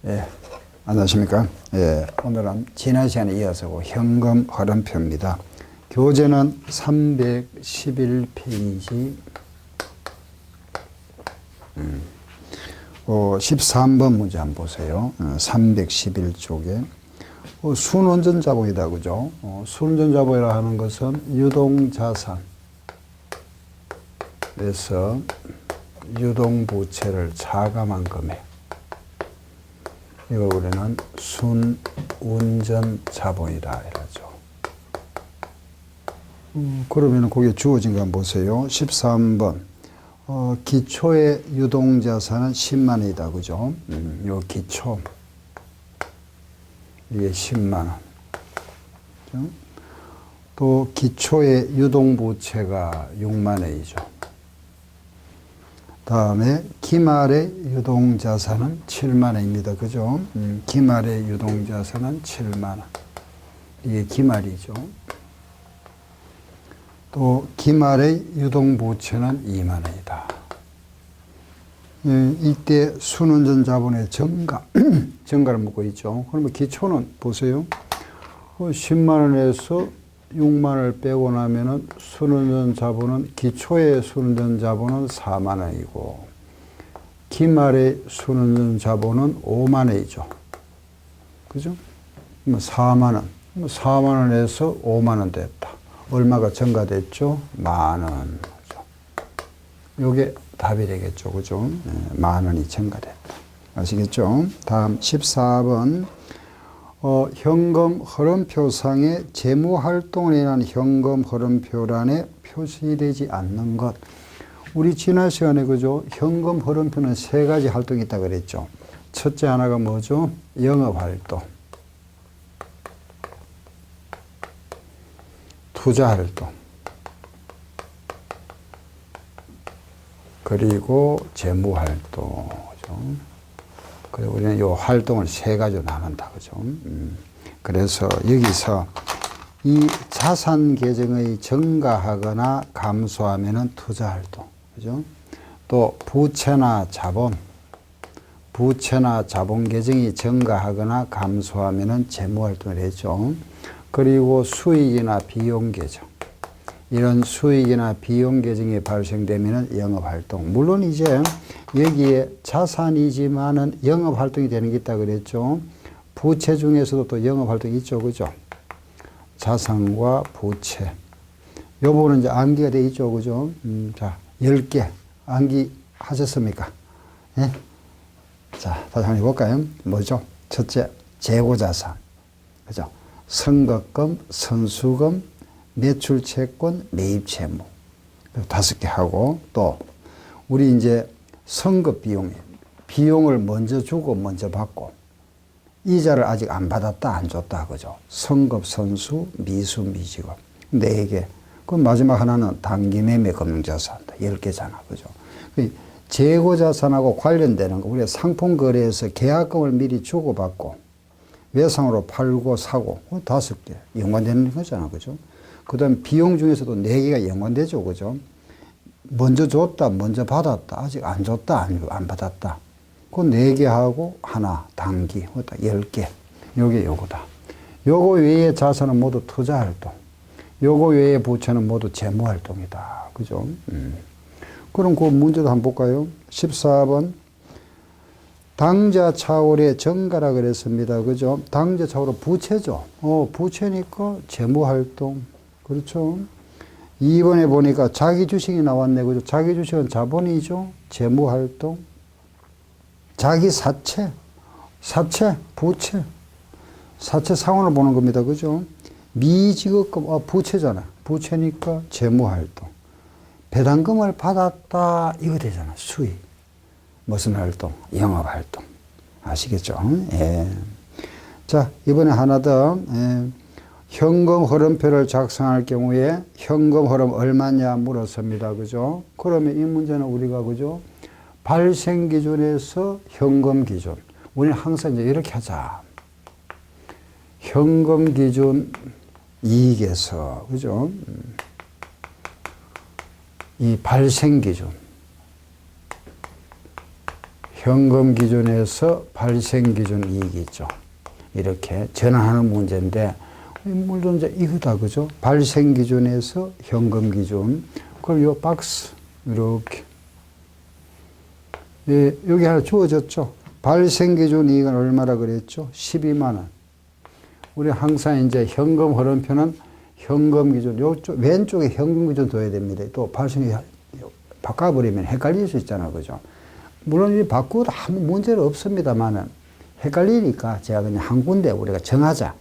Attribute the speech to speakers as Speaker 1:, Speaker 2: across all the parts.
Speaker 1: 예, 안녕하십니까. 예, 오늘은 지난 시간에 이어서 현금 흐름표입니다. 교재는 311페이지 13번 문제 한번 보세요. 311쪽에 순원전 자본이다, 그죠? 순원전 자본이라 하는 것은 유동자산에서 유동부채를 차감한 금액, 이걸 우리는 순운전 자본이다 이러죠. 그러면 거기에 주어진 거 한번 보세요. 13번. 기초의 유동자산은 10만 원이다, 그죠? 요 기초. 이게 10만 원. 그죠? 또 기초의 유동부채가 6만 원이죠. 다음에 기말의 유동자산은 7만 원입니다. 그죠? 기말의 유동자산은 7만 원. 이게 기말이죠. 또 기말의 유동부채는 2만 원이다. 이때 순원전 자본의 증가, 증가를 묻고 있죠. 그러면 기초는 보세요. 10만 원에서 6만 원을 빼고 나면은 순원전 자본은, 기초의 순원전 자본은 4만 원이고 기말의 순원전 자본은 5만 원이죠. 그죠? 4만 원. 4만 원에서 5만 원 됐다. 얼마가 증가됐죠? 만 원. 요게 답이 되겠죠. 그죠? 만 원이 증가됐다. 아시겠죠? 다음 14번. 현금 흐름표상의 재무활동을 위한 현금 흐름표란에 표시되지 않는 것. 우리 지난 시간에 그죠? 현금 흐름표는 세 가지 활동이 있다고 그랬죠. 첫째 하나가 뭐죠? 영업활동, 투자활동, 그리고 재무활동. 그죠? 그리고 우리는 이 활동을 세 가지로 나눈다. 그죠? 그래서 여기서 이 자산 계정의 증가하거나 감소하면은 투자활동. 그죠? 또 부채나 자본 계정이 증가하거나 감소하면은 재무활동을 했죠. 그리고 수익이나 비용 계정. 이런 수익이나 비용 계정이 발생되면은 영업활동. 물론 이제 여기에 자산이지만은 영업활동이 되는 게 있다 그랬죠. 부채 중에서도 또 영업활동이 있죠. 그죠? 자산과 부채. 요 부분은 이제 암기가 돼 있죠. 그죠? 자, 10개. 암기하셨습니까? 예? 자, 다시 한번 해볼까요? 뭐죠? 첫째, 재고자산. 그죠? 선거금, 선수금, 매출채권, 매입채무. 5개 하고, 또, 우리 이제 선급 비용을 먼저 주고 먼저 받고, 이자를 아직 안 받았다, 안 줬다, 그죠? 선급, 선수, 미수, 미지급. 4개. 그럼 마지막 하나는 단기매매 금융자산. 10개잖아, 그죠? 재고자산하고 관련되는 거, 우리가 상품 거래에서 계약금을 미리 주고받고, 외상으로 팔고 사고, 5개. 연관되는 거잖아, 그죠? 그 다음 비용 중에서도 4개가 연관되죠. 그죠? 먼저 줬다, 먼저 받았다, 아직 안 줬다, 안 받았다. 그 4개 하고 하나, 단기, 10개. 요게 요거다. 요거 외의 자산은 모두 투자활동. 요거 외의 부채는 모두 재무활동이다. 그죠? 그럼 그 문제도 한번 볼까요? 14번. 당좌 차월의 증가라 그랬습니다. 그죠? 당좌 차월은 부채죠. 부채니까 재무활동. 그렇죠? 2번에 보니까 자기 주식이 나왔네. 그죠? 자기 주식은 자본이죠. 재무활동. 자기 사채, 부채. 사채 상환을 보는 겁니다. 그죠? 미지급금, 부채잖아. 부채니까 재무활동. 배당금을 받았다. 이거 되잖아. 수익. 무슨 활동? 영업활동. 아시겠죠? 예. 자, 이번에 하나 더. 예. 현금 흐름표를 작성할 경우에 현금 흐름 얼마냐 물었습니다. 그죠? 그러면 이 문제는 우리가, 그죠? 발생 기준에서 현금 기준. 우리는 항상 이제 이렇게 하자. 현금 기준 이익에서, 그죠? 이 발생 기준. 현금 기준에서 발생 기준 이익이 있죠. 이렇게 전환하는 문제인데, 물론 이제 이거다, 그죠? 발생 기준에서 현금 기준. 그럼 요 박스, 이렇게. 예, 여기 하나 주어졌죠? 발생 기준 이익은 얼마라 그랬죠? 12만원. 우리 항상 이제 현금 흐름표는 현금 기준, 요쪽, 왼쪽에 현금 기준 둬야 됩니다. 또 발생이 바꿔버리면 헷갈릴 수 있잖아, 그죠? 물론 이 바꾸어도 아무 문제는 없습니다만은 헷갈리니까 제가 그냥 한 군데 우리가 정하자.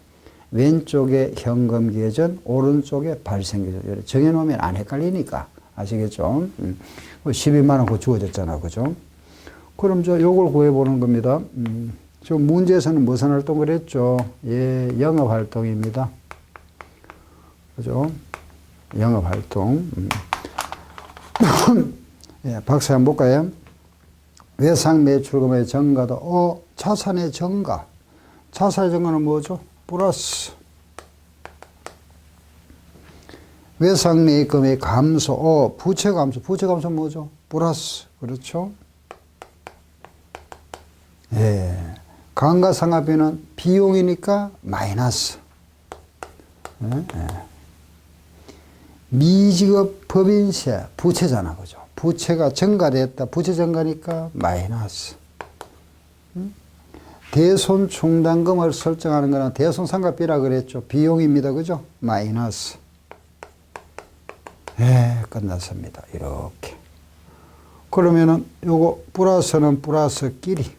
Speaker 1: 왼쪽에 현금 계전, 오른쪽에 발생 계전. 정해놓으면 안 헷갈리니까. 아시겠죠? 12만원 그거 주어졌잖아, 그죠? 그럼 요걸 구해보는 겁니다. 저 문제에서는 무슨 활동을 했죠? 예, 영업활동입니다. 그죠? 영업활동. 예, 박스 한번 볼까요? 외상 매출금의 증가도, 자산의 증가. 자산의 증가는 뭐죠? 플러스. 외상 매입금의 감소, 부채 감소. 부채 감소는 뭐죠? 플러스. 그렇죠? 예. 감가상각비는 비용이니까 마이너스. 예, 예. 미지급 법인세, 부채잖아, 그죠? 부채가 증가됐다. 부채 증가니까 마이너스. 대손 충당금을 설정하는 거는 대손상각비라 그랬죠. 비용입니다, 그죠? 마이너스. 예, 끝났습니다. 이렇게. 그러면은 요거 플러스는 플러스끼리,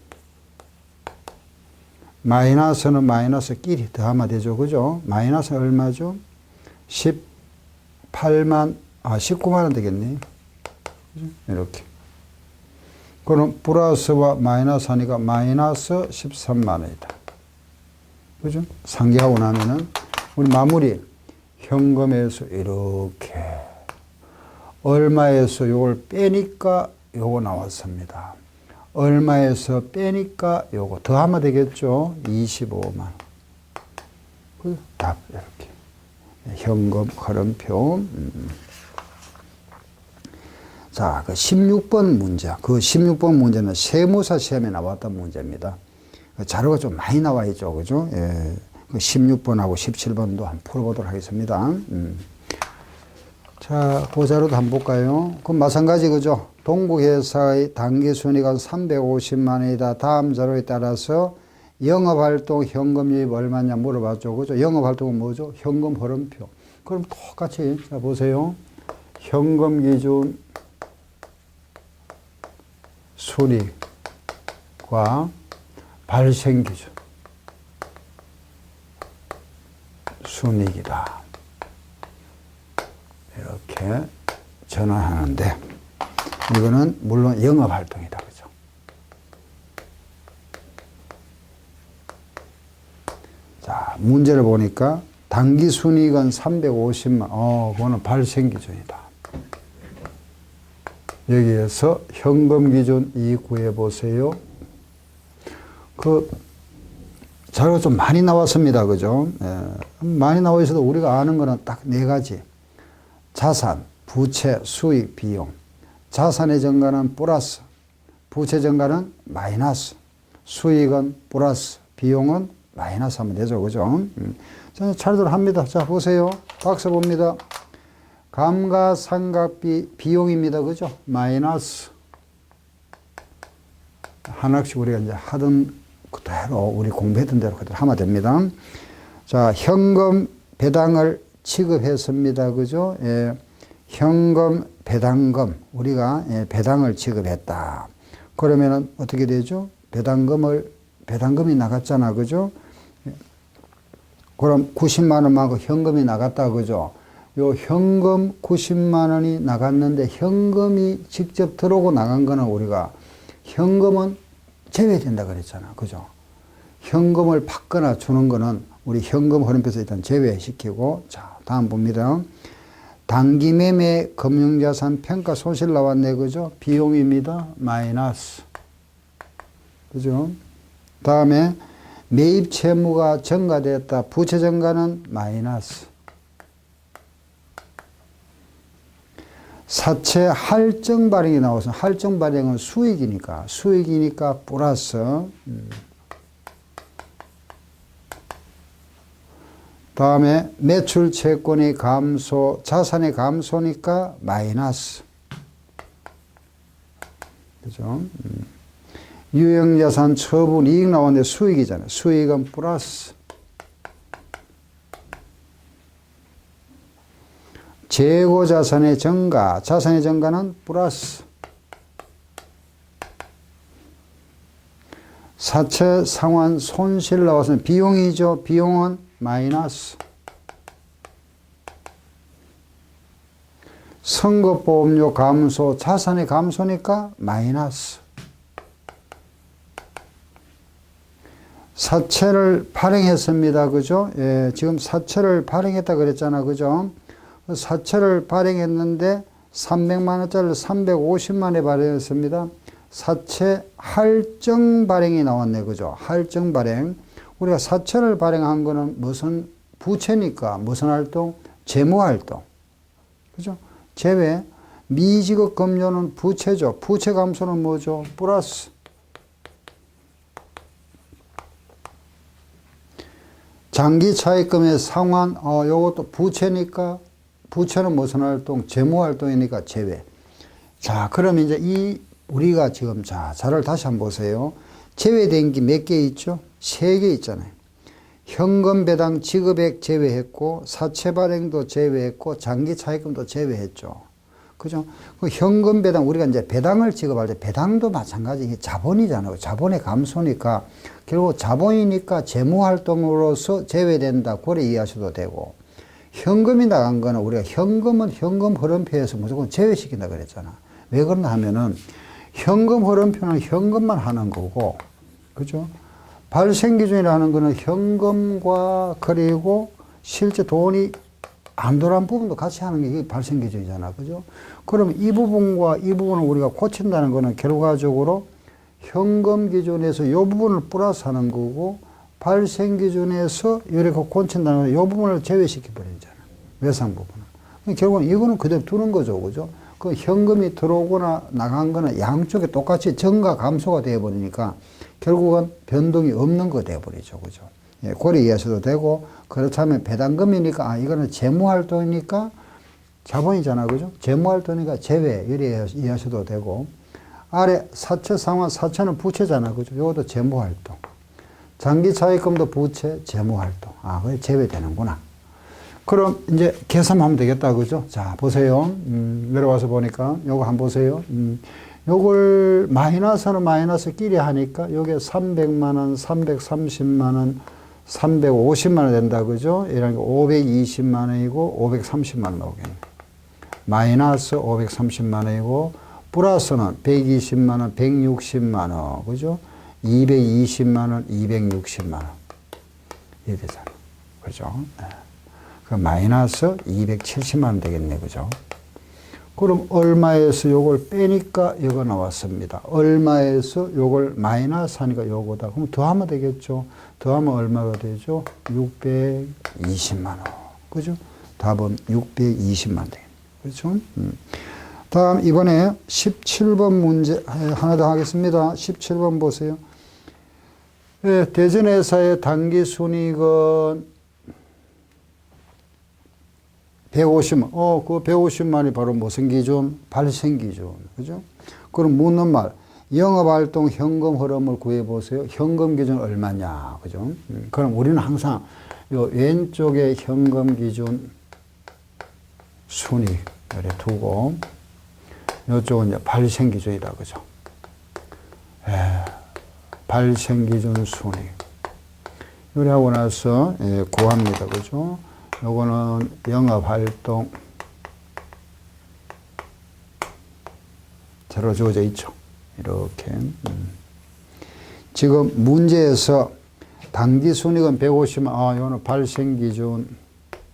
Speaker 1: 마이너스는 마이너스끼리 더하면 되죠, 그죠? 마이너스 얼마죠? 19만원 되겠네. 이렇게. 그럼 플러스와 마이너스 하니까 마이너스 13만원이다. 그죠? 상기하고 나면은 우리 마무리. 현금에서 이렇게. 얼마에서 요걸 빼니까 요거 나왔습니다. 얼마에서 빼니까 요거 더하면 되겠죠? 25만원. 그 답, 이렇게. 현금 흐름표. 자, 그 16번 문제. 그 16번 문제는 세무사 시험에 나왔던 문제입니다. 자료가 좀 많이 나와 있죠. 그죠? 예. 그 16번하고 17번도 한번 풀어보도록 하겠습니다. 자, 그 자료도 한번 볼까요? 그럼 마찬가지, 그죠? 동국회사의 당기순이익은 350만원이다. 다음 자료에 따라서 영업활동 현금유입 얼마냐 물어봤죠. 그죠? 영업활동은 뭐죠? 현금 흐름표. 그럼 똑같이, 자, 보세요. 현금 기준 순이익과 발생 기준 순이익이다. 이렇게 전환하는데, 이거는 물론 영업활동이다. 그죠? 자, 문제를 보니까 당기순이익은 350만, 그거는 발생 기준이다. 여기에서 현금 기준 이익 구해보세요. 그, 자료가 좀 많이 나왔습니다. 그죠? 예, 많이 나와 있어도 우리가 아는 거는 딱 네 가지. 자산, 부채, 수익, 비용. 자산의 증가는 플러스, 부채 증가는 마이너스, 수익은 플러스, 비용은 마이너스 하면 되죠. 그죠? 자, 차례대로 합니다. 자, 보세요. 박스 봅니다. 감가상각비 비용입니다. 그죠? 마이너스. 하나씩 우리가 이제 하던 그대로, 우리 공부했던 대로 그대로 하면 됩니다. 자, 현금 배당을 지급했습니다. 그죠? 예. 현금 배당금. 우리가 예, 배당을 지급했다. 그러면은 어떻게 되죠? 배당금이 나갔잖아. 그죠? 그럼 90만원만큼 현금이 나갔다. 그죠? 요 현금 90만원이 나갔는데 현금이 직접 들어오고 나간 거는 우리가 현금은 제외된다 그랬잖아. 그죠? 현금을 받거나 주는 거는 우리 현금 흐름표에서 일단 제외시키고, 자, 다음 봅니다. 단기매매 금융자산 평가 손실 나왔네. 그죠? 비용입니다. 마이너스. 그죠? 다음에 매입 채무가 증가됐다. 부채 증가는 마이너스. 사채 할증 발행이 나와서 할증 발행은 수익이니까 플러스 다음에 매출 채권의 감소, 자산의 감소니까 마이너스. 그죠? 유형자산 처분 이익 나왔는데 수익이잖아요. 수익은 플러스. 재고자산의 증가, 자산의 증가는 플러스. 사채 상환 손실 나와서 비용이죠. 비용은 마이너스. 선거보험료 감소, 자산의 감소니까 마이너스. 사채를 발행했습니다. 그죠? 예, 지금 사채를 발행했다 그랬잖아. 그죠? 사채를 발행했는데 300만 원짜리를 350만에 발행했습니다. 사채 할증 발행이 나왔네. 그죠? 할증 발행. 우리가 사채를 발행한 거는 무슨 부채니까 무슨 활동? 재무 활동. 그죠? 제외. 미지급 금료는 부채죠. 부채 감소는 뭐죠? 플러스. 장기 차입금의 상환, 요것도 부채니까 부채는 무슨 활동? 재무 활동이니까 제외. 자, 그럼 이제 우리가 지금 자를 다시 한번 보세요. 제외된 게 몇 개 있죠? 3개 있잖아요. 현금 배당 지급액 제외했고, 사채 발행도 제외했고, 장기 차입금도 제외했죠. 그죠? 그 현금 배당, 우리가 이제 배당을 지급할 때 배당도 마찬가지. 이게 자본이잖아요. 자본의 감소니까, 결국 자본이니까 재무 활동으로서 제외된다. 그래 이해하셔도 되고, 현금이 나간 거는 우리가 현금은 현금 흐름표에서 무조건 제외시킨다 그랬잖아. 왜 그러나 하면은 현금 흐름표는 현금만 하는 거고, 그죠? 발생기준이라는 거는 현금과 그리고 실제 돈이 안 돌아간 부분도 같이 하는 게 발생기준이잖아. 그죠? 그럼 이 부분과 이 부분을 우리가 고친다는 거는 결과적으로 현금 기준에서 이 부분을 플러스 하는 거고, 발생 기준에서 이렇게 고친다는 이 부분을 제외시켜버리잖아. 외상 부분은. 결국은 이거는 그대로 두는 거죠. 그죠? 그 현금이 들어오거나 나간 거는 양쪽에 똑같이 증가 감소가 되어버리니까 결국은 변동이 없는 거 되어버리죠. 그죠? 예, 그래 이해하셔도 되고, 그렇다면 배당금이니까, 이거는 재무활동이니까 자본이잖아. 그죠? 재무활동이니까 제외, 이래 이해하셔도 되고, 아래 사채 상환, 사채는 부채잖아. 그죠? 이것도 재무활동. 장기 차입금도 부채, 재무활동. 그게 제외되는구나. 그럼 이제 계산하면 되겠다. 그죠? 자, 보세요. 내려와서 보니까 요거 한번 보세요. 요걸 마이너스는 마이너스끼리 하니까 요게 300만원, 330만원, 350만원 된다. 그죠? 이런 게 520만원이고 530만원 나오겠네. 마이너스 530만원이고 플러스는 120만원, 160만원. 그죠? 220만원, 260만원. 이렇게 되잖아. 그죠? 그 마이너스 270만원 되겠네. 그죠? 그럼 얼마에서 요걸 빼니까 이거 나왔습니다. 얼마에서 요걸 마이너스 하니까 요거다. 그럼 더하면 되겠죠? 더하면 얼마가 되죠? 620만원. 그죠? 답은 620만원 되겠네. 그죠? 다음 이번에 17번 문제 하나 더 하겠습니다. 17번 보세요. 네, 대전회사의 당기순이익은 150만. 그 150만이 바로 무슨 기준? 발생기준. 그죠? 그럼 묻는 말. 영업활동 현금 흐름을 구해보세요. 현금 기준 얼마냐. 그죠? 그럼 우리는 항상 요 왼쪽에 현금 기준 순이익 이렇게 두고, 요쪽은 이제 발생기준이다. 그죠? 발생기준 순이익. 요리 하고 나서 구합니다. 그죠? 요거는 영업활동 새로 주어져 있죠. 이렇게. 지금 문제에서 당기순이익은 150만, 이거는 발생기준.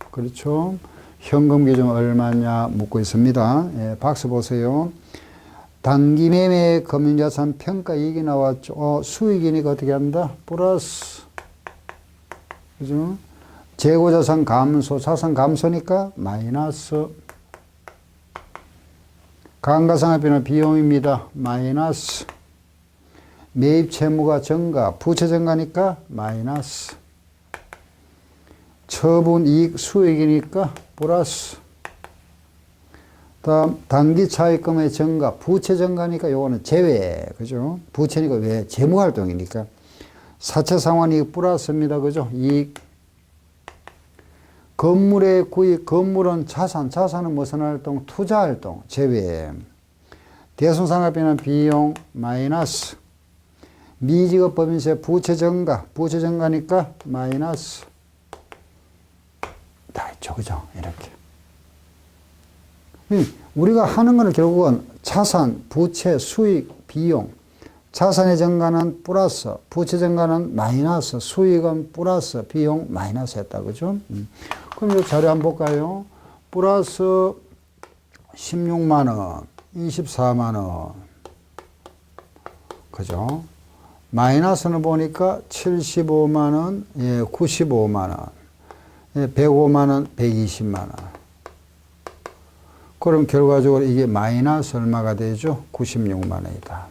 Speaker 1: 그렇죠? 현금기준 얼마냐 묻고 있습니다. 예, 박스 보세요. 단기매매 금융자산 평가이익이 나왔죠. 수익이니까 어떻게 한다? 플러스. 그죠? 재고자산 감소, 자산 감소니까 마이너스. 감가상각비는 비용입니다. 마이너스. 매입 채무가 증가, 부채 증가니까 마이너스. 처분 이익 수익이니까 플러스. 다음 단기 차입금의 증가, 부채 증가니까 요거는 제외, 그죠? 부채니까 왜? 재무활동이니까. 사채 상환 이익 플러스입니다, 그죠? 이익. 건물의 구입, 건물은 자산, 자산은 무슨 활동? 투자활동, 제외. 대손상각비는 비용, 마이너스. 미지급 법인세 부채 증가, 부채 증가니까 마이너스. 다 있죠, 그죠? 이렇게. 우리가 하는 거는 결국은 자산, 부채, 수익, 비용. 자산의 증가는 플러스, 부채 증가는 마이너스, 수익은 플러스, 비용 마이너스 했다, 그죠? 그럼 이 자료 한번 볼까요? 플러스 16만원, 24만원. 그죠? 마이너스는 보니까 75만원, 예, 95만원, 예, 105만원, 120만원. 그럼 결과적으로 이게 마이너스 얼마가 되죠? 96만원이다.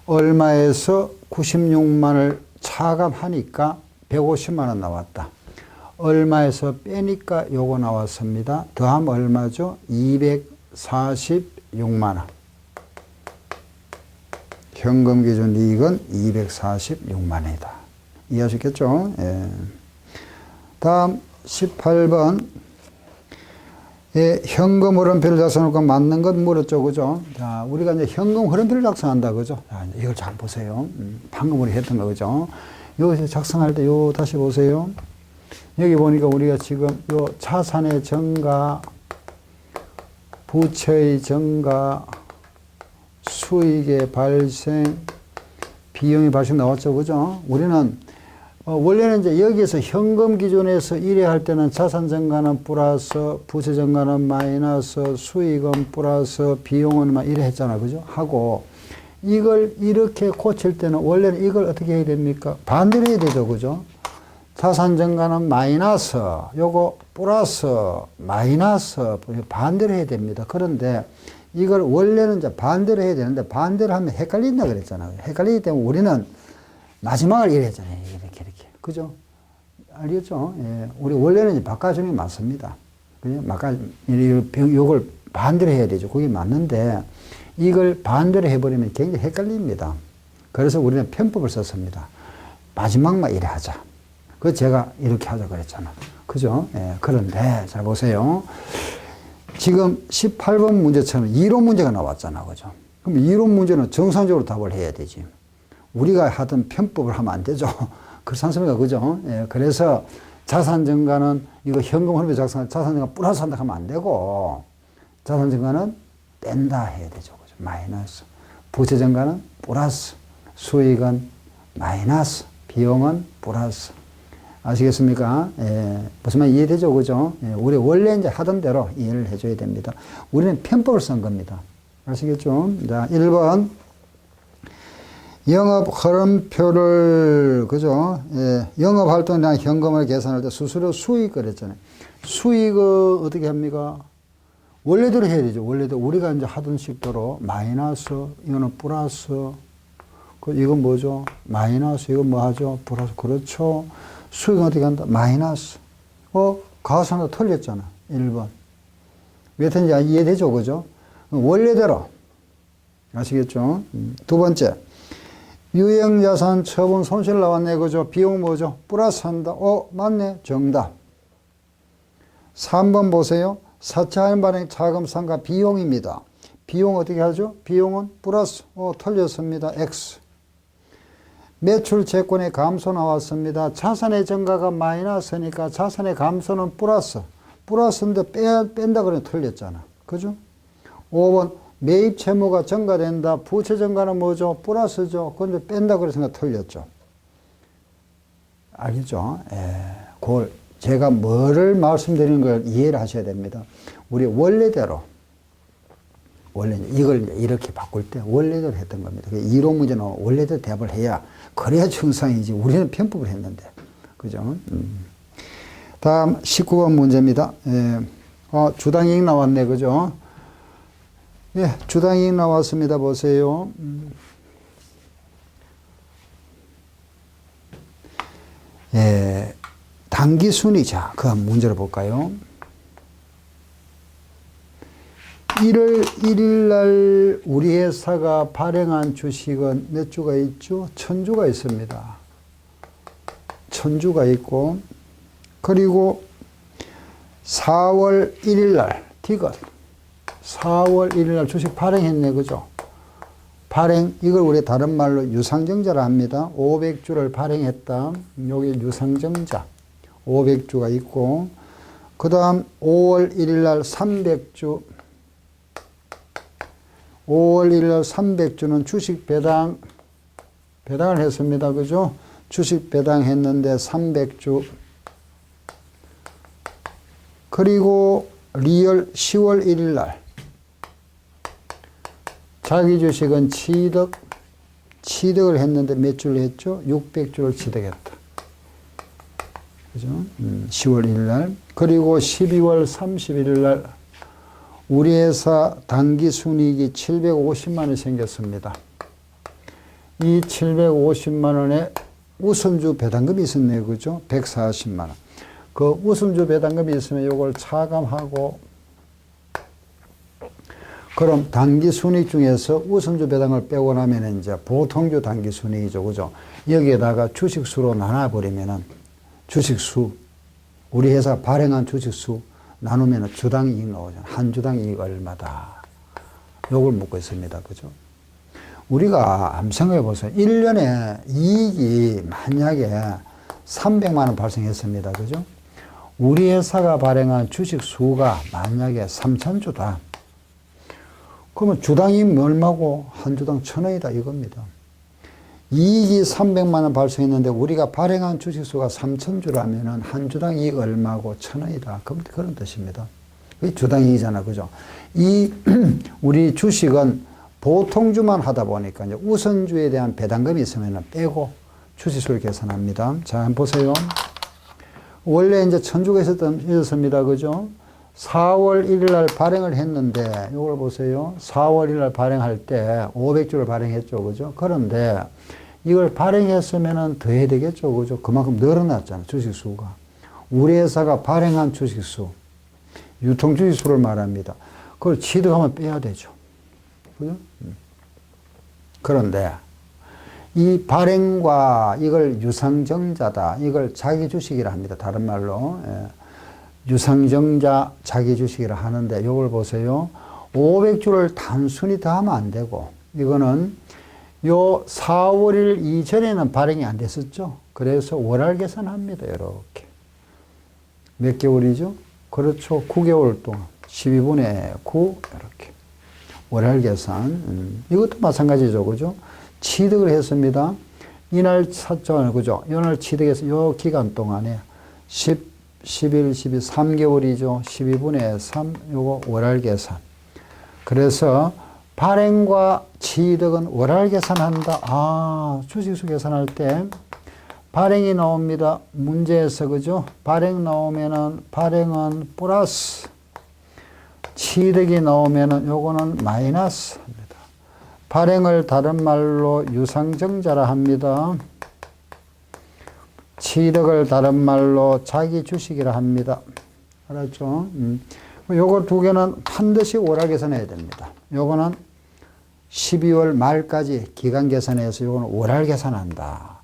Speaker 1: 얼마에서 96만원을 차감하니까 150만원 나왔다. 얼마에서 빼니까 요거 나왔습니다. 더하면 얼마죠? 246만원. 현금 기준 이익은 246만원이다. 이해하셨겠죠? 예. 다음 18번. 예, 현금 흐름표를 작성하고 맞는 것 물었죠, 그죠? 자, 우리가 이제 현금 흐름표를 작성한다, 그죠? 자, 이걸 잘 보세요. 방금 우리 했던 거, 그죠? 여기서 작성할 때 요 다시 보세요. 여기 보니까 우리가 지금 요 자산의 증가, 부채의 증가, 수익의 발생, 비용의 발생 나왔죠, 그죠? 우리는 원래는 이제 여기에서 현금 기준에서 일회할 때는 자산 증가는 플러스, 부채 증가는 마이너스, 수익은 플러스, 비용은 막 이래 했잖아, 그죠? 하고 이걸 이렇게 고칠 때는 원래는 이걸 어떻게 해야 됩니까? 반대로 해야 되죠, 그죠? 자산 증가는 마이너스, 요거 플러스, 마이너스, 반대로 해야 됩니다. 그런데 이걸 원래는 이제 반대로 해야 되는데 반대로 하면 헷갈린다 그랬잖아요. 헷갈리기 때문에 우리는 마지막을 이래 했잖아요. 이렇게. 그죠? 알겠죠? 예. 우리 원래는 이제 바꿔주는 게 맞습니다. 그죠? 요걸 반대로 해야 되죠. 그게 맞는데 이걸 반대로 해버리면 굉장히 헷갈립니다. 그래서 우리는 편법을 썼습니다. 마지막만 이래 하자. 그 제가 이렇게 하자 그랬잖아. 그죠? 예. 그런데 잘 보세요. 지금 18번 문제처럼 이론 문제가 나왔잖아. 그죠? 그럼 이론 문제는 정상적으로 답을 해야 되지. 우리가 하던 편법을 하면 안 되죠. 그렇지 않습니까? 그죠? 예. 그래서 자산 증가는 이거 현금 흐름에 자산 증가 플러스 한다 하면 안 되고 자산 증가는 뺀다 해야 되죠. 그죠? 마이너스. 부채 증가는 플러스. 수익은 마이너스. 비용은 플러스. 아시겠습니까? 예. 무슨 말 이해되죠? 그죠? 예. 우리 원래 이제 하던 대로 이해를 해줘야 됩니다. 우리는 편법을 쓴 겁니다. 아시겠죠? 자, 1번. 영업 흐름표를, 그죠? 예. 영업 활동에 대한 현금을 계산할 때 수수료 수익 그랬잖아요. 수익을 어떻게 합니까? 원래대로 해야 되죠. 원래대로. 우리가 이제 하던 식대로 마이너스, 이거는 플러스, 이건 뭐죠? 마이너스, 이건 뭐 하죠? 플러스. 그렇죠. 수익은 어떻게 한다? 마이너스. 가산도 틀렸잖아. 1번. 왜 틀린지 이해되죠? 그죠? 원래대로. 아시겠죠? 두 번째. 유형자산 처분 손실 나왔네. 그죠? 비용 뭐죠? 플러스 한다. 맞네. 정답. 3번 보세요. 사채할인 발행 자금 상가 비용입니다. 비용 어떻게 하죠? 비용은 플러스. 틀렸습니다. X. 매출 채권의 감소 나왔습니다. 자산의 증가가 마이너스니까 자산의 감소는 플러스. 플러스인데 뺀다 그러면 틀렸잖아. 그죠? 5번. 매입 채무가 증가된다. 부채 증가는 뭐죠? 플러스죠. 그런데 뺀다 그래서 틀렸죠. 알겠죠? 예. 그걸 제가 뭐를 말씀드리는 걸 이해를 하셔야 됩니다. 우리 원래대로, 원래 이걸 이렇게 바꿀 때 원래대로 했던 겁니다. 이론 문제는 원래대로 대답을 해야, 그래야 정상이지. 우리는 편법을 했는데. 그죠? 다음 19번 문제입니다. 예. 주당이익 나왔네. 그죠? 예, 주당이익 나왔습니다. 보세요. 예, 당기순이자. 그 문제를 볼까요? 1월 1일 날 우리 회사가 발행한 주식은 몇 주가 있죠? 1000주가 있습니다. 1000주가 있고, 그리고 4월 1일 날, 디귿. 4월 1일 날 주식 발행했네, 그죠? 발행, 이걸 우리 다른 말로 유상증자라 합니다. 500주를 발행했다. 여기 유상증자. 500주가 있고, 그 다음 5월 1일 날 300주. 5월 1일 날 300주는 주식 배당을 했습니다. 그죠? 주식 배당했는데 300주. 그리고 리얼 10월 1일 날 자기 주식은 취득을 했는데 몇 주를 했죠? 600주를 취득했다. 그죠? 10월 1일 날. 그리고 12월 31일 날 우리 회사 당기 순이익이 750만 원이 생겼습니다. 이 750만 원에 우선주 배당금이 있었네요. 그죠? 140만 원. 그 우선주 배당금이 있으면 이걸 차감하고, 그럼 당기 순이익 중에서 우선주 배당을 빼고 나면 이제 보통주 당기 순이익이죠. 그죠? 여기에다가 주식수로 나눠버리면은 주식수, 우리 회사 발행한 주식수 나누면 주당 이익 나오잖아요. 한 주당 이익 얼마다. 요걸 묻고 있습니다. 그죠? 우리가 한번 생각해 보세요. 1년에 이익이 만약에 300만 원 발생했습니다. 그죠? 우리 회사가 발행한 주식 수가 만약에 3000주다. 그러면 주당 이익 얼마고? 한 주당 1000원이다 이겁니다. 이익이 300만 원 발생했는데 우리가 발행한 주식 수가 3000주라면은 한 주당 이익 얼마고? 1000원이다. 그런 뜻입니다. 그게 주당 이익이잖아. 그죠? 우리 주식은 보통주만 하다 보니까 이제 우선주에 대한 배당금이 있으면 빼고 주식수를 계산합니다. 자, 한번 보세요. 원래 이제 1000주가 있었습니다. 그죠? 4월 1일 날 발행을 했는데, 이걸 보세요. 4월 1일 날 발행할 때 500주를 발행했죠. 그죠? 그런데 이걸 발행했으면 더 해야 되겠죠. 그죠? 그만큼 늘어났잖아요. 주식수가. 우리 회사가 발행한 주식수, 유통주식수를 말합니다. 그걸 취득하면 빼야 되죠. 그죠? 그런데 이 발행과 이걸 유상증자다. 이걸 자기 주식이라 합니다. 다른 말로. 유상증자 자기 주식이라 하는데 이걸 보세요. 500주를 단순히 더하면 안 되고, 이거는 요 4월 1일 이전에는 발행이 안 됐었죠. 그래서 월할 계산합니다. 이렇게. 몇 개월이죠? 그렇죠. 9개월 동안. 12분의 9 이렇게. 월할 계산. 이것도 마찬가지죠. 그죠? 취득을 했습니다. 이날 샀죠. 그죠? 이날 취득해서 요 기간 동안에 11, 12, 3개월이죠. 12분의 3, 요거 월할 계산. 그래서 발행과 취득은 월할 계산한다. 아, 주식수 계산할 때 발행이 나옵니다. 문제에서, 그죠? 발행 나오면은 발행은 플러스, 취득이 나오면은 요거는 마이너스 합니다. 발행을 다른 말로 유상증자라 합니다. 취득을 다른 말로 자기 주식이라 합니다. 알았죠? 요거 두 개는 반드시 월할 계산해야 됩니다. 요거는 12월 말까지 기간 계산해서 요거는 월할 계산한다.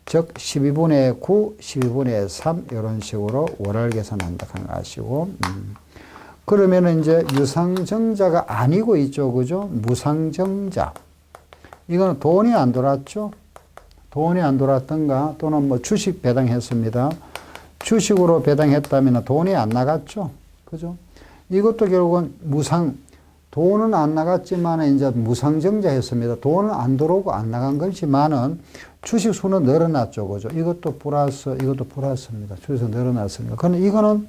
Speaker 1: 즉 12분의 9, 12분의 3 이런 식으로 월할 계산한다 하는 거 아시고, 그러면 이제 유상증자가 아니고 있죠. 그죠? 무상증자. 이거는 돈이 안 돌았죠. 돈이 안 돌았던가, 또는 뭐 주식 배당했습니다. 주식으로 배당했다면 돈이 안 나갔죠. 그죠? 이것도 결국은 돈은 안 나갔지만 이제 무상증자 했습니다. 돈은 안 들어오고 안 나간 거지만은 주식 수는 늘어났죠. 그죠? 이것도 플러스입니다. 주식 수 늘어났으니까. 그런데 이거는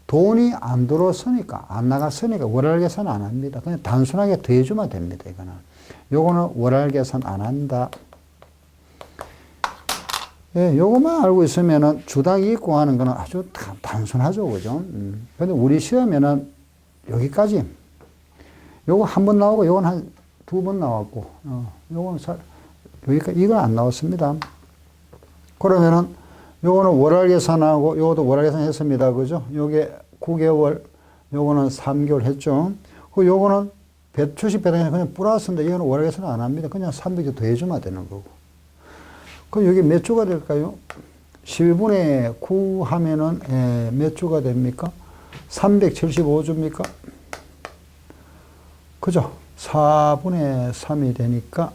Speaker 1: 돈이 안 들어왔으니까, 안 나갔으니까 월할 계산 안 합니다. 그냥 단순하게 더해주면 됩니다. 이거는. 요거는 월할 계산 안 한다. 예, 요것만 알고 있으면은 주당 이익 구하는 거는 아주 단순하죠. 그죠? 근데 우리 시험에는 여기까지. 요거 한 번 나오고 요건 한 두 번 나왔고, 요거는 그러니까 이건 안 나왔습니다. 그러면은 요거는 월할 계산하고 요것도 월할 계산 했습니다. 그죠? 요게 9개월, 요거는 3개월 했죠. 그 요거는 주식 배당이 그냥 플러스인데 이거는 월할 계산 안 합니다. 그냥 300주 더해주면 되는 거고. 그럼 여기 몇 주가 될까요? 11분의 9 하면은 몇 주가 됩니까? 375주입니까? 그죠? 4분의 3이 되니까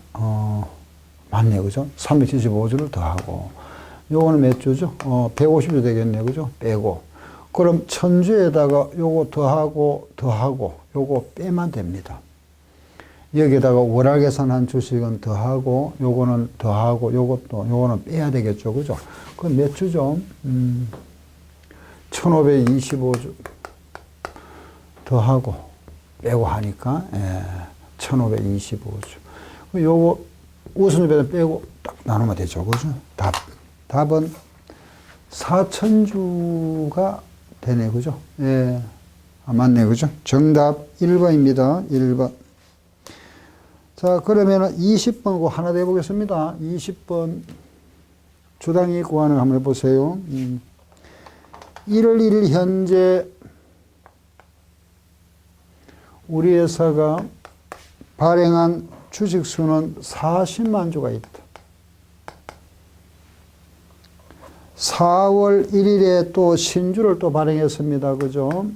Speaker 1: 맞네요. 그죠? 375주를 더하고 요거는 몇 주죠? 150주 되겠네요. 그죠? 빼고 그럼 1000주에다가 요거 더하고 요거 빼면 됩니다. 여기에다가 월할 계산한 주식은 더하고 요거는 더하고 요거는 빼야 되겠죠. 그죠? 그럼 몇 주죠? 1525주 더하고 빼고 하니까 1525주. 요거 우선주 배당 빼고 딱 나누면 되죠. 그죠? 답은 4000주가 되네. 그죠? 예. 맞네. 그죠? 정답 1번입니다. 1번. 자, 그러면은 20번 하나 더 해보겠습니다. 20번 주당이익 구하는 거 한번 해보세요. 1월 1일 현재 우리 회사가 발행한 주식수는 40만 주가 있다. 4월 1일에 또 신주를 또 발행했습니다. 그죠?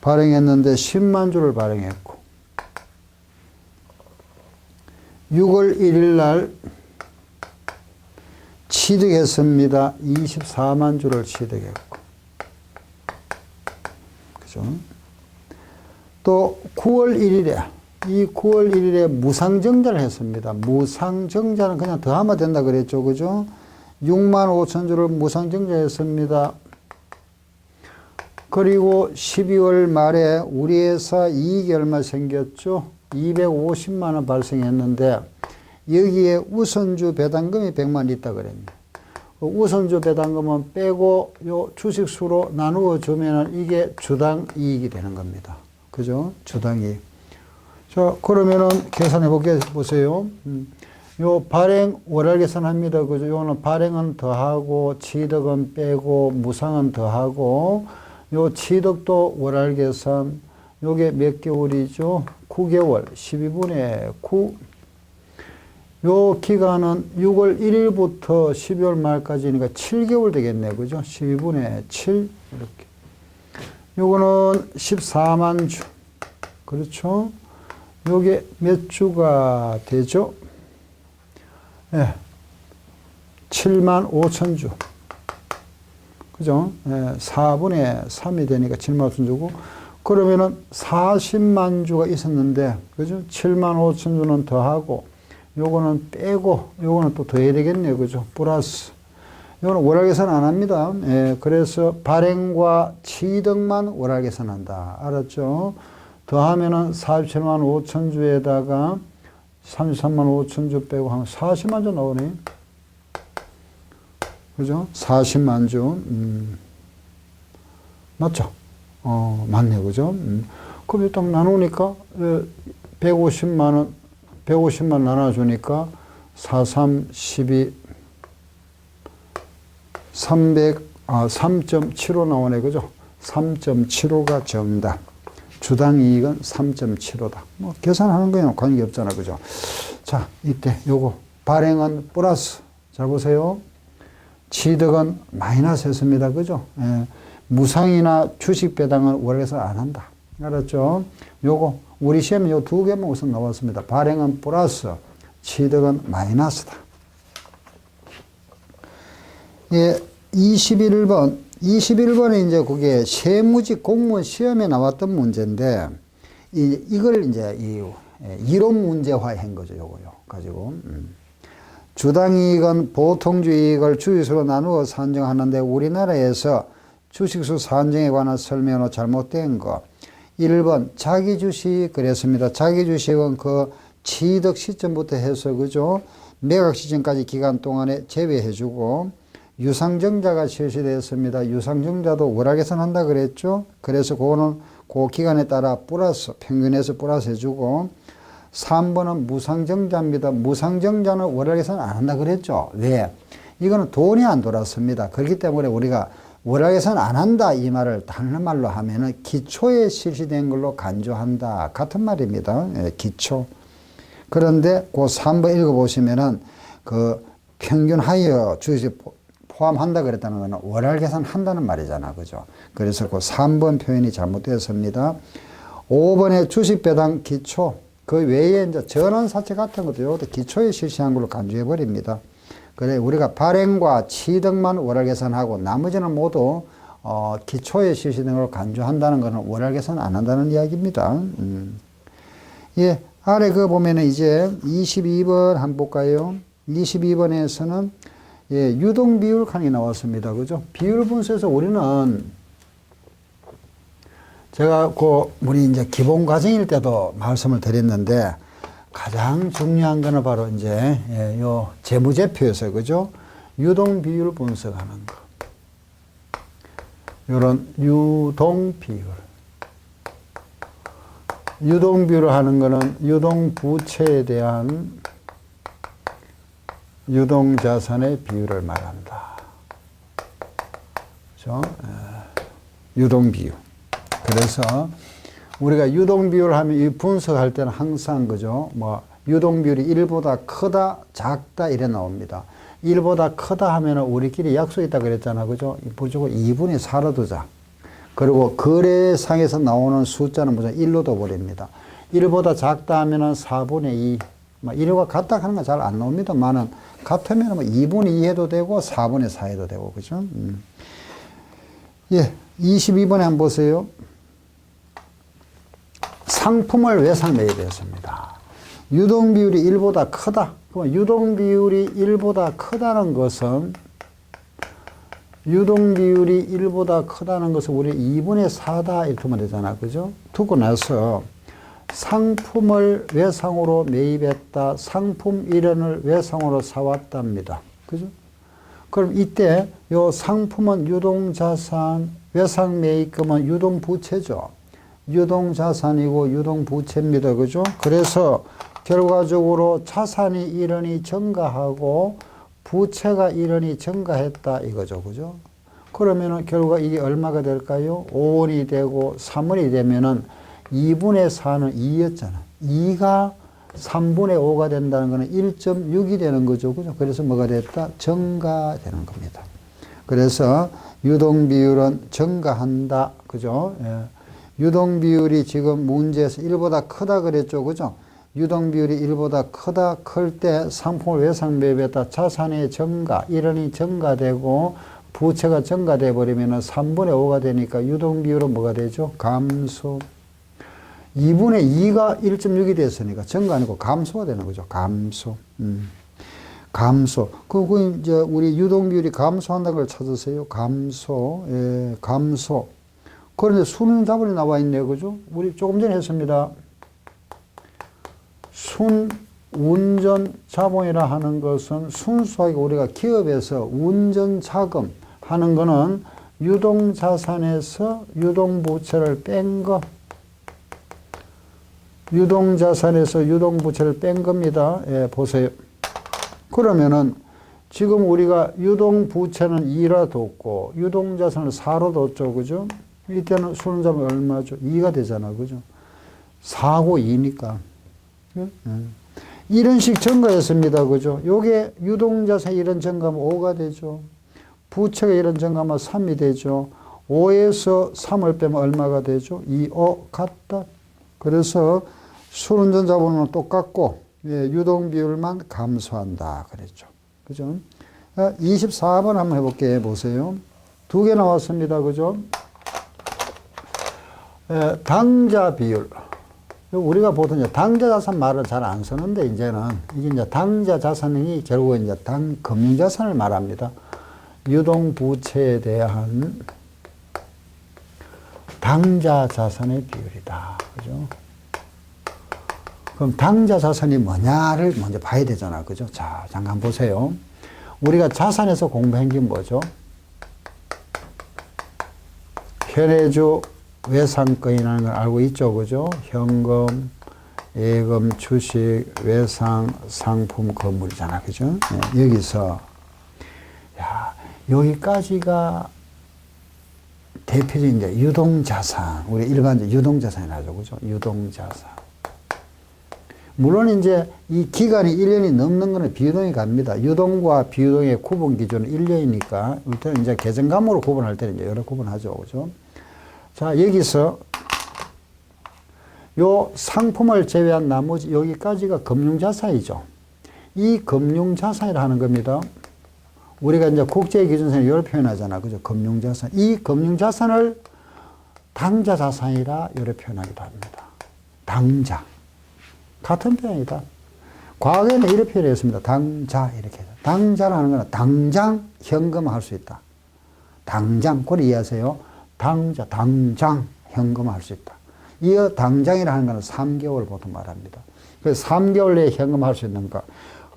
Speaker 1: 발행했는데 10만 주를 발행했고 6월 1일 날 취득했습니다. 24만 주를 취득했고 그죠? 또 9월 1일에 이 9월 1일에 무상증자를 했습니다. 무상증자는 그냥 더하면 된다 그랬죠. 그죠? 6만 5천 주를 무상증자했습니다. 그리고 12월 말에 우리 회사 이익이 얼마 생겼죠? 250만 원 발생했는데 여기에 우선주 배당금이 100만 있다 그랬네. 우선주 배당금은 빼고 요 주식수로 나누어 주면 이게 주당 이익이 되는 겁니다. 그죠? 주당 이익. 자, 그러면은 계산해 보세요. 요 발행 월할 계산합니다. 그죠? 요거는 발행은 더하고 취득은 빼고 무상은 더하고 요 취득도 월할 계산. 요게 몇 개월이죠? 9개월. 12분의 9. 요 기간은 6월 1일부터 12월 말까지니까 7개월 되겠네. 그죠? 12분의 7. 이렇게. 요거는 14만 주. 그렇죠? 요게 몇 주가 되죠? 예. 7만 5천 주. 그죠? 예. 4분의 3이 되니까 7만 5천 주고, 그러면은 40만 주가 있었는데, 그죠? 7만 5천 주는 더하고, 요거는 빼고, 요거는 또 더해야 되겠네요. 그죠? 플러스. 요거는 월할 계산 안 합니다. 예. 그래서 발행과 취득만 월할 계산한다. 알았죠? 더하면은 47만 5천 주에다가 33만 5천 주 빼고 하면 40만 주 나오네. 그죠? 40만 주. 맞죠? 맞네. 그죠? 그럼 일단 나누니까 150만 원, 150만 나눠주니까 4, 3, 12, 3.75 나오네. 그죠? 3.75가 정답. 주당 이익은 3.75다. 뭐, 계산하는 거에는 관계 없잖아. 그죠? 자, 이때 요거. 발행은 플러스. 잘 보세요. 취득은 마이너스 했습니다. 그죠? 예. 무상이나 주식 배당은 월에서 안 한다. 알았죠? 요거, 우리 시험에 요 두 개만 우선 나왔습니다. 발행은 플러스, 취득은 마이너스다. 예, 21번. 21번에 이제 그게 세무직 공무원 시험에 나왔던 문제인데, 이걸 이제 이론 문제화 한 거죠. 요거요. 가지고. 주당이익은 보통주 이익을 주식수로 나누어 산정하는데 우리나라에서 주식수 산정에 관한 설명으로 잘못된 거. 1번 자기 주식 그랬습니다. 자기 주식은 그 취득 시점부터 해서 그죠? 매각 시점까지 기간 동안에 제외해주고 유상증자가 실시되었습니다. 유상증자도 월화계산 한다 그랬죠. 그래서 그거는 그 기간에 따라 플러스, 평균에서 플러스 해주고, 3번은 무상증자입니다. 무상증자는 월화계산 안 한다 그랬죠. 왜? 이거는 돈이 안 돌았습니다. 그렇기 때문에 우리가 월화계산 안 한다 이 말을 다른 말로 하면은 기초에 실시된 걸로 간주한다. 같은 말입니다. 예, 기초. 그런데 그 3번 읽어보시면은 그 평균 하여 주식 포함한다 그랬다는 거는 월할 계산한다는 말이잖아. 그죠? 그래서 그 3번 표현이 잘못되었습니다. 5번에 주식 배당 기초. 그 외에 이제 전환사채 같은 것도 이것도 기초에 실시한 걸로 간주해 버립니다. 그래, 우리가 발행과 취득만 월할 계산하고 나머지는 모두 기초에 실시된 걸로 간주한다는 것은 월할 계산 안 한다는 이야기입니다. 예, 아래 그 보면은 이제 22번 한번 볼까요? 22번에서는 예, 유동 비율 칸이 나왔습니다. 그죠? 비율 분수에서 우리는 제가 우리 이제 기본 과정일 때도 말씀을 드렸는데 가장 중요한 거는 바로 이제 예, 요 재무제표에서 그죠? 유동 비율 분석하는 거. 요런 유동 비율. 유동 비율을 하는 거는 유동 부채에 대한 유동 자산의 비율을 말한다. 그죠? 유동 비율. 그래서 우리가 유동 비율 하면 이 분석할 때는 항상 그죠? 뭐 유동 비율이 1보다 크다, 작다 이래 나옵니다. 1보다 크다 하면은 우리끼리 약속이 있다 그랬잖아. 그죠? 무조건 2분의 4로 두자. 그리고 거래상에서 나오는 숫자는 무조건 1로 둬버립니다. 1보다 작다 하면은 4분의 2. 1과 같다 하는 건 잘 안 나옵니다만은 같으면 뭐 2분의 2 해도 되고 4분의 4 해도 되고 그죠? 예, 22번에 한번 보세요. 상품을 외상 매입했습니다. 유동 비율이 1보다 크다. 그럼 유동 비율이 1보다 크다는 것은 유동 비율이 1보다 크다는 것은 우리 2분의 4다 이렇게 하면 되잖아. 그죠? 두고 나서 상품을 외상으로 매입했다. 상품 1원을 외상으로 사왔답니다. 그죠? 그럼 이때 요 상품은 유동자산, 외상 매입금은 유동부채죠. 유동자산이고 유동부채입니다. 그죠? 그래서 결과적으로 자산이 1원이 증가하고 부채가 1원이 증가했다 이거죠. 그죠? 그러면은 결과 이게 얼마가 될까요? 5원이 되고 3원이 되면은 2분의 4는 2였잖아. 2가 3분의 5가 된다는 거는 1.6이 되는 거죠. 그죠? 그래서 뭐가 됐다? 증가되는 겁니다. 그래서 유동 비율은 증가한다. 그죠? 예. 유동 비율이 지금 문제에서 1보다 크다 그랬죠. 그죠? 유동 비율이 1보다 크다, 클 때 상품을 외상 매입했다. 자산의 증가, 1원이 증가되고 부채가 증가돼 버리면 3분의 5가 되니까 유동 비율은 뭐가 되죠? 감소. 2분의 2가 1.6이 됐으니까 증가 아니고 감소가 되는 거죠. 감소. 감소. 그 이제 우리 유동 비율이 감소한다는 걸 찾으세요. 감소. 예, 감소. 그런데 순 자본이 나와 있네요. 그죠? 우리 조금 전에 했습니다. 순 운전 자본이라 하는 것은 순수하게 우리가 기업에서 운전 자금 하는 거는 유동 자산에서 유동 부채를 뺀 거. 유동 자산에서 유동 부채를 뺀 겁니다. 예, 보세요. 그러면은 지금 우리가 유동 부채는 2라 뒀고 유동 자산을 4로 뒀죠. 그죠? 이때는 순자본이 얼마죠? 2가 되잖아. 그죠? 4고 2니까. 이런 식 증가했습니다. 그죠? 요게 유동자산 이런 증가하면 5가 되죠. 부채가 이런 증가하면 3이 되죠. 5에서 3을 빼면 얼마가 되죠? 2, 5 같다. 그래서 순운전 자본은 똑같고, 예, 유동 비율만 감소한다. 그랬죠. 그죠? 24번 한번 해볼게요. 보세요. 두 개 나왔습니다. 그죠? 예, 당자 비율. 우리가 보통 이제 당자 자산 말을 잘 안 쓰는데 이제는 이게 이제 당자 자산이 결국 이제 금융 자산을 말합니다. 유동 부채에 대한 당자 자산의 비율이다. 그죠? 그럼 당자 자산이 뭐냐를 먼저 봐야 되잖아. 그죠? 자, 잠깐 보세요. 우리가 자산에서 공부한 게 뭐죠? 현해주 외상권이라는 걸 알고 있죠, 그죠? 현금, 예금, 주식, 외상, 상품, 건물이잖아, 그죠? 네, 여기서 야, 여기까지가 대표적인 이제 유동자산, 우리 일반적 유동자산이라죠, 그죠? 유동자산. 물론 이제 이 기간이 1년이 넘는 거는 비유동이 갑니다. 유동과 비유동의 구분 기준은 1년이니까, 일단 이제 계정감으로 구분할 때는 이제 여러 구분하죠, 그죠? 자, 여기서 요 상품을 제외한 나머지 여기까지가 금융자산이죠. 이 금융자산이라 하는 겁니다. 우리가 이제 국제기준선에 이렇게 표현하잖아. 그죠? 금융자산. 이 금융자산을 당자자산이라 이렇게 표현하기도 합니다. 당자. 같은 표현이다. 과거에는 이렇게 표현했습니다. 당자. 이렇게. 당자라는 거는 당장 현금화할 수 있다. 당장. 그걸 이해하세요. 당자, 당장 현금화할 수 있다. 이어 당장이라는 거는 3개월 보통 말합니다. 그래서 3개월 내에 현금화할 수 있는가.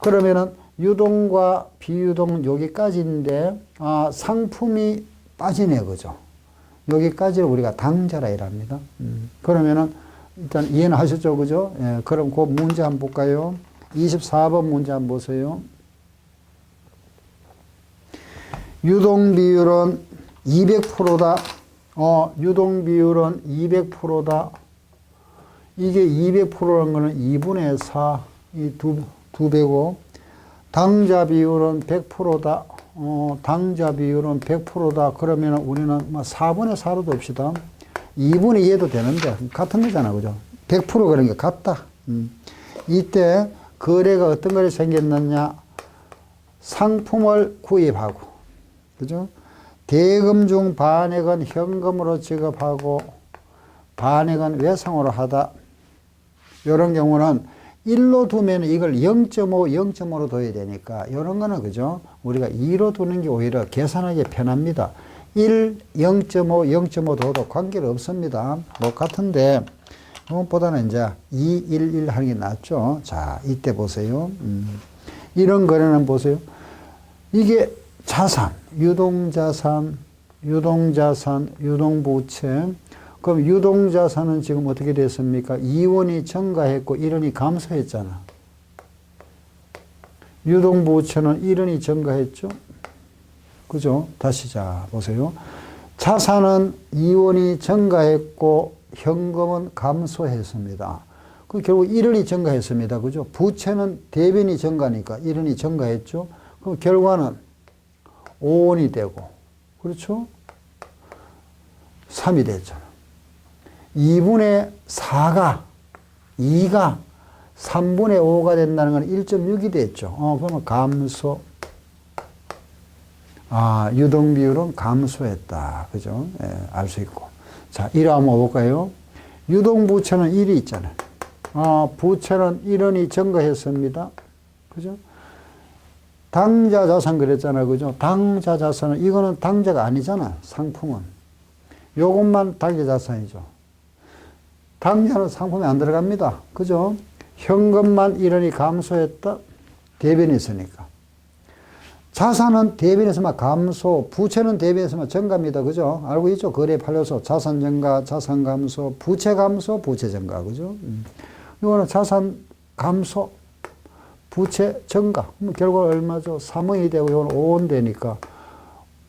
Speaker 1: 그러면은 유동과 비유동 여기까지인데 상품이 빠지네, 그죠? 여기까지를 우리가 당자라 이랍니다. 그러면은 일단 이해는 하셨죠, 그죠? 예, 그럼 그 문제 한번 볼까요? 24번 문제 한번 보세요. 유동 비율은 200%다. 유동 비율은 200%다. 이게 200%라는 거는 2분의 4, 이 두 배고, 당자 비율은 100%다. 당자 비율은 100%다. 그러면 우리는 4분의 4로 둡시다. 2분의 2해도 되는데, 같은 거잖아, 그죠? 100% 그런 게 같다. 이때 거래가 어떤 거래 생겼느냐? 상품을 구입하고, 그죠? 대금 중 반액은 현금으로 지급하고 반액은 외상으로 하다. 이런 경우는 1로 두면 이걸 0.5, 0.5로 둬야 되니까 이런 거는 그죠? 우리가 2로 두는 게 오히려 계산하기 편합니다. 1, 0.5, 0.5 둬도 관계가 없습니다. 뭐 같은데 그것보다는 이제 2, 1, 1 하는 게 낫죠. 자, 이때 보세요. 이런 거래는 보세요. 이게 자산, 유동자산, 유동자산, 유동부채. 그럼 유동자산은 지금 어떻게 됐습니까? 2원이 증가했고 1원이 감소했잖아. 유동부채는 1원이 증가했죠? 그죠? 다시 자, 보세요. 자산은 2원이 증가했고 현금은 감소했습니다. 그 결국 1원이 증가했습니다. 그죠? 부채는 대변이 증가니까 1원이 증가했죠? 그럼 결과는 5원이 되고, 그렇죠? 3이 됐잖아. 2분의 4가, 2가 3분의 5가 된다는 건 1.6이 됐죠. 그러면 감소. 유동 비율은 감소했다. 그죠? 예, 알 수 있고. 자, 1 한번 볼까요? 유동 부채는 1이 있잖아요. 부채는 1원이 증가했습니다. 그죠? 당자 자산 그랬잖아요. 그죠? 당자 자산은, 이거는 당자가 아니잖아. 상품은. 요것만 당자 자산이죠. 당자는 상품에 안 들어갑니다. 그죠? 현금만 1원이 감소했다. 대변이 있으니까. 자산은 대변에서만 감소, 부채는 대변에서만 증가입니다. 그죠? 알고 있죠? 거래에 팔려서 자산 증가, 자산 감소, 부채 감소, 부채 증가. 그죠? 이거는 자산 감소, 부채 증가. 결국 얼마죠? 3원이 되고 이건 5원 되니까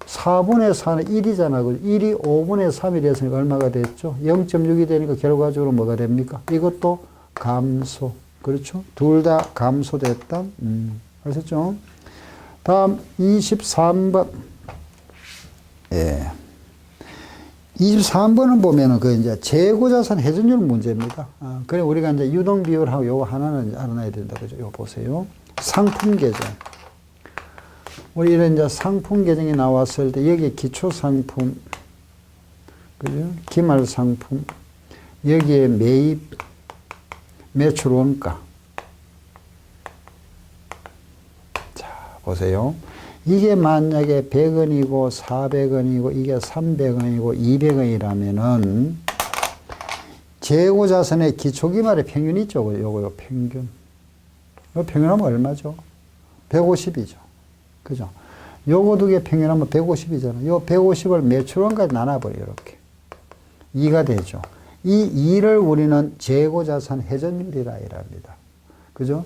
Speaker 1: 4분의 4는 1이잖아. 1이 5분의 3이 됐으니까 얼마가 됐죠? 0.6이 되니까 결과적으로 뭐가 됩니까? 이것도 감소. 그렇죠? 둘 다 감소됐다. 아셨죠? 다음 23번. 예. 23번은 보면은 그 이제 재고자산 회전율 문제입니다. 그래 우리가 이제 유동 비율하고 요거 하나는 알아놔야 된다. 그죠? 요거 보세요. 상품 계정. 우리 이런 이제 상품 계정이 나왔을 때 여기 기초 상품, 그죠? 기말 상품, 여기에 매입, 매출 원가. 자, 보세요. 이게 만약에 100원이고 400원이고 이게 300원이고 200원이라면은 재고자산의 기초기말의 평균 있죠. 요거 평균. 요 평균하면 얼마죠? 150이죠. 그죠? 요거 두 개 평균하면 150이잖아. 요 150을 매출원까지 나눠버려, 이렇게. 2가 되죠. 이 2를 우리는 재고자산 회전율이라 이랍니다. 그죠?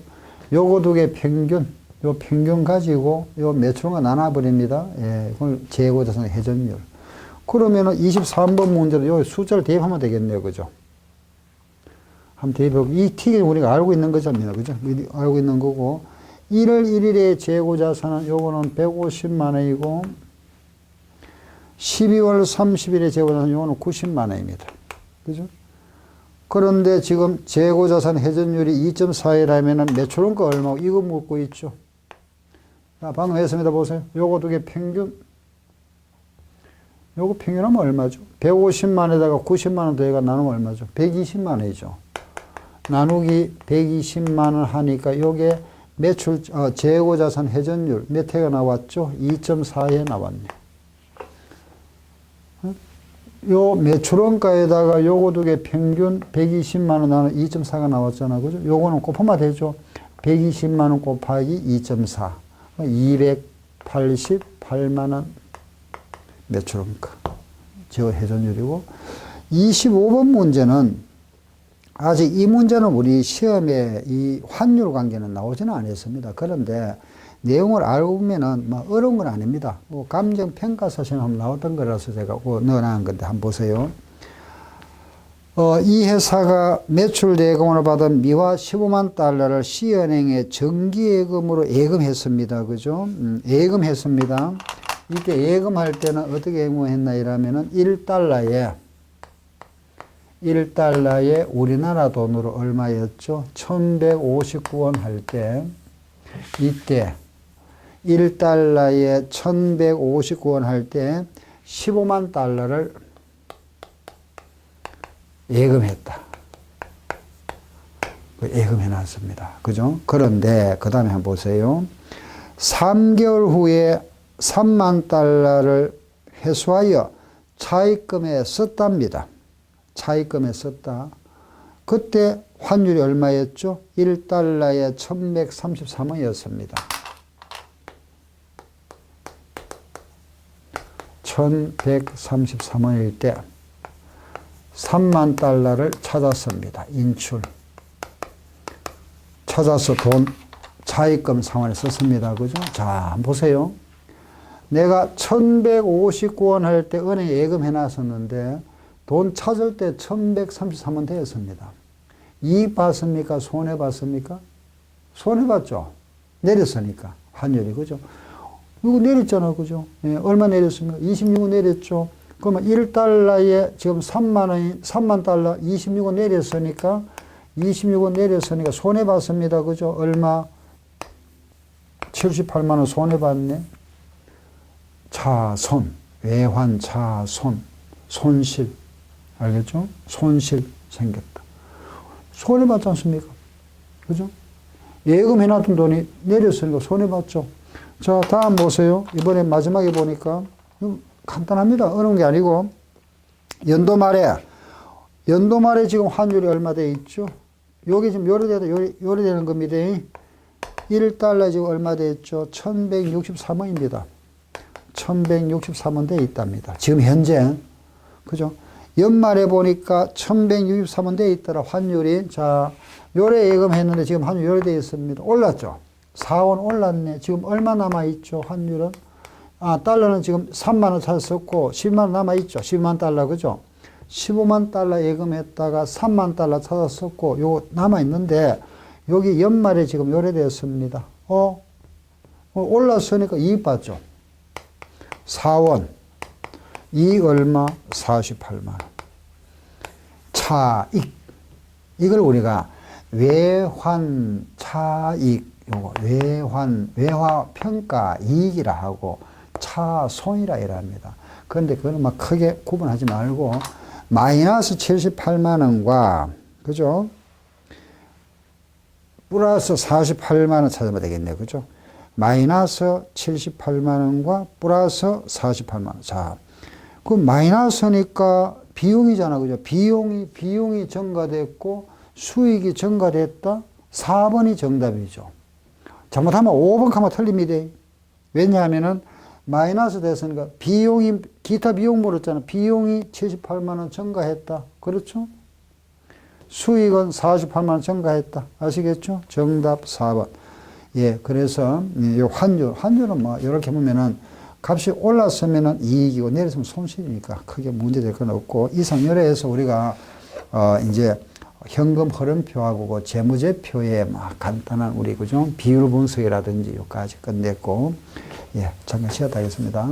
Speaker 1: 요거 두 개 평균, 요 평균 가지고 요 매출원과 나눠버립니다. 예, 이걸 재고자산 회전율. 그러면은 23번 문제로 요 숫자를 대입하면 되겠네요. 그죠? 한번 대입해보고, 이 T가 우리가 알고 있는 거잖아요. 그죠? 알고 있는 거고, 1월 1일에 재고자산은 요거는 150만 원이고, 12월 30일에 재고자산은 요거는 90만 원입니다. 그죠? 그런데 지금 재고자산 회전율이 2.4이라면은 매출원가 얼마고, 이거 묻고 있죠. 자, 방금 했습니다. 보세요. 요거 두 개 평균. 요거 평균하면 얼마죠? 150만에다가 90만원 더해가 나누면 얼마죠? 120만원이죠. 나누기 120만원 하니까 요게 매출, 재고자산 회전율 몇 회가 나왔죠? 2.4에 나왔네. 요 매출원가에다가 요거 두 개 평균 120만원 나누 2.4가 나왔잖아. 그죠? 요거는 곱하면 되죠? 120만원 곱하기 2.4. 288만원 매출원가. 저 회전율이고. 25번 문제는 아직 이 문제는 우리 시험에 이 환율 관계는 나오지는 않았습니다. 그런데 내용을 알고 보면은 뭐 어려운 건 아닙니다. 감정평가사시험 한번 나왔던 거라서 제가 넣어놓은 건데 한번 보세요. 이 회사가 매출 대금으로 받은 미화 15만 달러를 C은행에 정기예금으로 예금했습니다. 그죠? 예금했습니다. 이때 예금할 때는 어떻게 예금했나 이러면은 1달러에 우리나라 돈으로 얼마였죠? 1159원 할 때, 이때 1달러에 1159원 할 때 15만 달러를 예금했다. 예금해 놨습니다. 그죠? 그런데 그 다음에 한번 보세요. 3개월 후에 3만 달러를 회수하여 차입금에 썼답니다. 차입금에 썼다. 그때 환율이 얼마였죠? 1달러에 1133원이었습니다. 1133원일 때 3만 달러를 찾았습니다. 인출. 찾아서 돈, 차입금 상환에 썼습니다. 그죠? 자, 한번 보세요. 내가 1159원 할 때 은행에 예금해 놨었는데 돈 찾을 때 1133원 되었습니다. 이익 봤습니까? 손해 봤습니까? 손해 봤죠. 내렸으니까 환율이. 그죠? 이거 내렸잖아. 그죠? 예, 얼마 내렸습니까? 26원 내렸죠. 그러면 1달러에 지금 3만 달러 26원 내렸으니까 26원 내렸으니까 손해 봤습니다. 그죠? 얼마? 78만 원 손해 봤네. 차손, 외환 차손, 손실. 알겠죠? 손실 생겼다. 손해봤지 않습니까? 그죠? 예금해놨던 돈이 내렸으니까 손해봤죠. 자, 다음 보세요. 이번에 마지막에 보니까, 간단합니다. 어려운 게 아니고, 연도 말에 지금 환율이 얼마 돼 있죠? 여기 지금 요리되는 겁니다. 1달러 지금 얼마 돼 있죠? 1163원입니다. 1163원 돼 있답니다. 지금 현재. 그죠? 연말에 보니까 1163원 돼 있더라, 환율이. 자, 요래 예금했는데 지금 환율 요래 돼 있습니다. 올랐죠? 4원 올랐네. 지금 얼마 남아있죠, 환율은? 달러는 지금 3만원 찾았었고, 12만원 남아있죠? 12만 달러, 그죠? 15만 달러 예금했다가 3만 달러 찾았었고, 요거 남아있는데, 여기 연말에 지금 요래 되었습니다. 올랐으니까 이익 봤죠? 4원. 이익 얼마? 48만원. 차익. 이걸 우리가 외환 차익, 요거 외화 평가 이익이라 하고 차손이라 이랍니다. 그런데 그거는 막 크게 구분하지 말고 마이너스 78만원과, 그죠? 플러스 48만원 찾으면 되겠네요. 그죠? 마이너스 78만원과 플러스 48만원. 자, 그 마이너스니까 비용이잖아. 그죠? 비용이 증가됐고 수익이 증가됐다. 4번이 정답이죠. 잘못하면 5번 가면 틀립니다. 왜냐하면은 마이너스 됐으니까 비용이, 기타 비용 물었잖아. 비용이 78만 원 증가했다. 그렇죠? 수익은 48만 원 증가했다. 아시겠죠? 정답 4번. 예, 그래서 이 환율은 뭐 이렇게 보면은 값이 올랐으면은 이익이고 내렸으면 손실이니까 크게 문제될 건 없고, 이상 요래에서 우리가 이제 현금 흐름표하고 그 재무제표의 막 간단한 우리 그죠 비율 분석이라든지 여기까지 끝냈고, 예, 잠깐 쉬었다 하겠습니다.